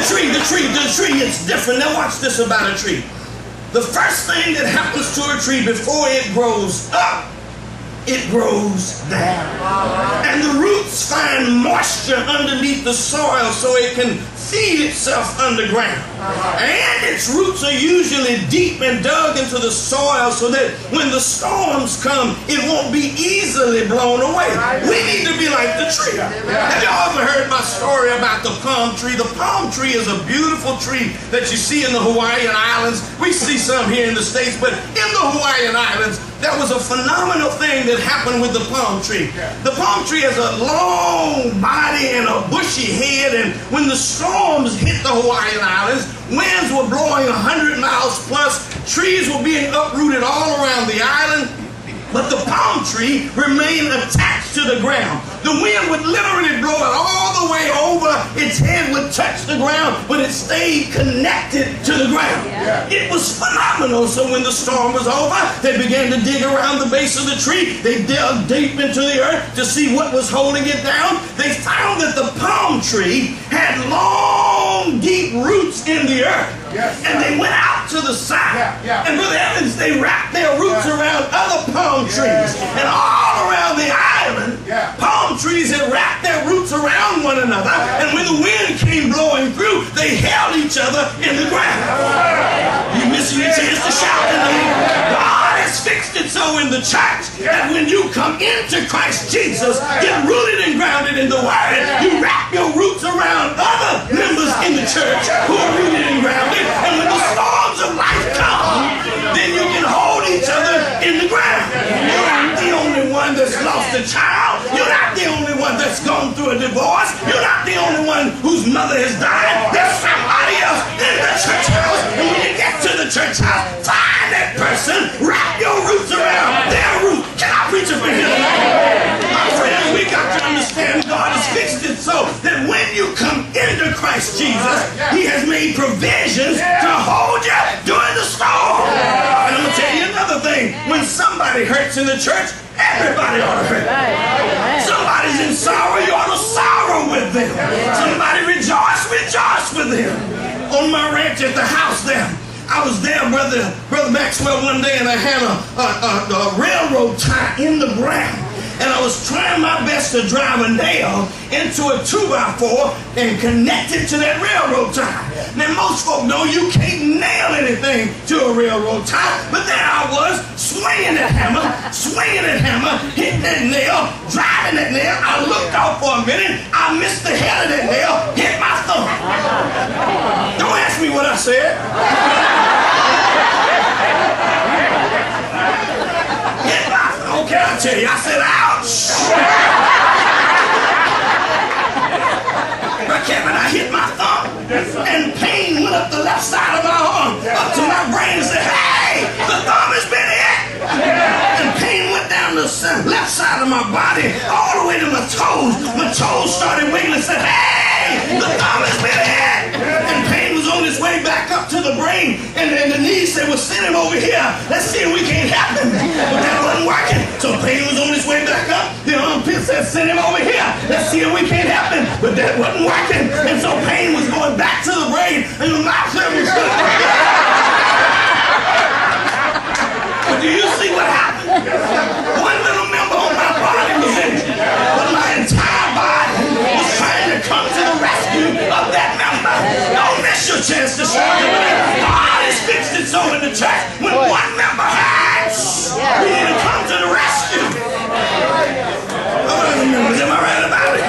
The tree, it's different. Now watch this about a tree. The first thing that happens to a tree before it grows up, it grows down. And the roots find moisture underneath the soil so it can feed itself underground. And its roots are usually deep and dug into the soil so that when the storms come, it won't be easily blown away. We need to be like the tree. Have you ever heard my story about the palm tree? The palm tree is a beautiful tree that you see in the Hawaiian Islands. We see some here in the States, but in the Hawaiian Islands, there was a phenomenal thing that happened with the palm tree. The palm tree has a long body and a bushy head, and when the storms hit the Hawaiian Islands, winds were blowing 100 miles plus, trees were being uprooted all around the island, but the palm tree remained attached to the ground. The wind would literally blow it all the way over, its head would touch the ground, but it stayed connected to the ground. It was phenomenal. So when the storm was over, they began to dig around the base of the tree. They dug deep into the earth to see what was holding it down. They found that the palm tree had long, deep roots in the earth. And they went out to the side. And Brother Evans, they wrapped their roots around other palm trees. And all around the island, palm trees had wrapped their roots around one another. And when the wind came blowing through, they held each other in the ground. You're missing your chance to shout tonight. God has fixed it so in the church that when you come into Christ Jesus, get rooted and grounded in the Word, you wrap your roots around other members in the church who are rooted and grounded. And when the storms of life come, then you can hold each other in the ground. You're not the only one that's lost a child. You're not the only one that's gone through a divorce. You're not the only one whose mother has died. There's somebody else in the church house. And when you get to the church house, find that person, wrap your roots around their roots. Can I preach it for him? My friends, we got to understand God has fixed it so that when you come into Christ Jesus, He has made provisions to hold you during the storm. And I'm going to tell you another thing. When somebody hurts in the church, everybody ought to hurt. Somebody's in sorrow, you ought to sorrow with them. Somebody rejoice with them. On my ranch at the house there, I was there, Brother Maxwell, one day, and I had a railroad tie in the ground. And I was trying my best to drive a nail into a 2x4 and connect it to that railroad tie. Now, most folk know you can't nail anything to a railroad tie, but there I was, swinging that hammer, hitting that nail, driving that nail. I looked off for a minute, I missed the head of that nail, hit my thumb. Don't ask me what I said. Okay, I'll tell you. I said, ouch! But Kevin, I hit my thumb, and pain went up the left side of my arm, up to my brain, and said, hey, the thumb has been hit! And pain went down the left side of my body, all the way to my toes. My toes started wiggling and said, hey, the thumb has been hit! And pain was on its way back up to the brain, and then the knees said, well, send him over here. Let's see if we can't help him. But that wasn't working. So pain was on its way back up. The armpit said, send him over here. Let's see if we can't help him. But that wasn't working. And so pain was going back to the brain, and the mouth was good. But do you see what happened? One little member on my body was injured, but my entire body was trying to come to the rescue of that member. Don't miss your chance to shout tonight. God has fixed it so in the church. When one member hurts, we need to come to the rescue. Other members, am I right about it?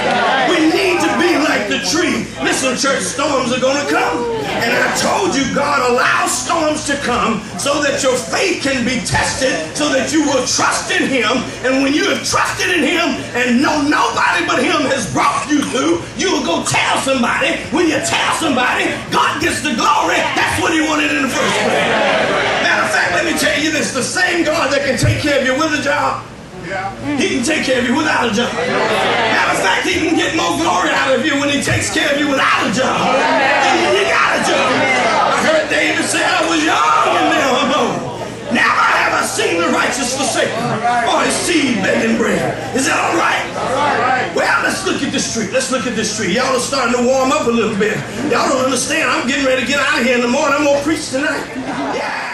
We need to be like the tree. Listen, church, storms are going to come. And I told you God allows storms to come so that your faith can be tested, so that you will trust in Him. And when you have trusted in Him and know nobody but Him has brought you through, you will go tell somebody. When you tell somebody, God gets the glory. That's what He wanted in the first place. Matter of fact, let me tell you this. The same God that can take care of you with a job, He can take care of you without a job. Matter of fact, He can get more glory out of you when He takes care of you without a job. You got a job. I heard David say, I was young and now I'm old. Never have I seen the righteous forsaken or his seed begging bread. Is that all right? Well, let's look look at this tree. Let's look at this tree. Y'all are starting to warm up a little bit. Y'all don't understand. I'm getting ready to get out of here in the morning. I'm going to preach tonight. Yeah.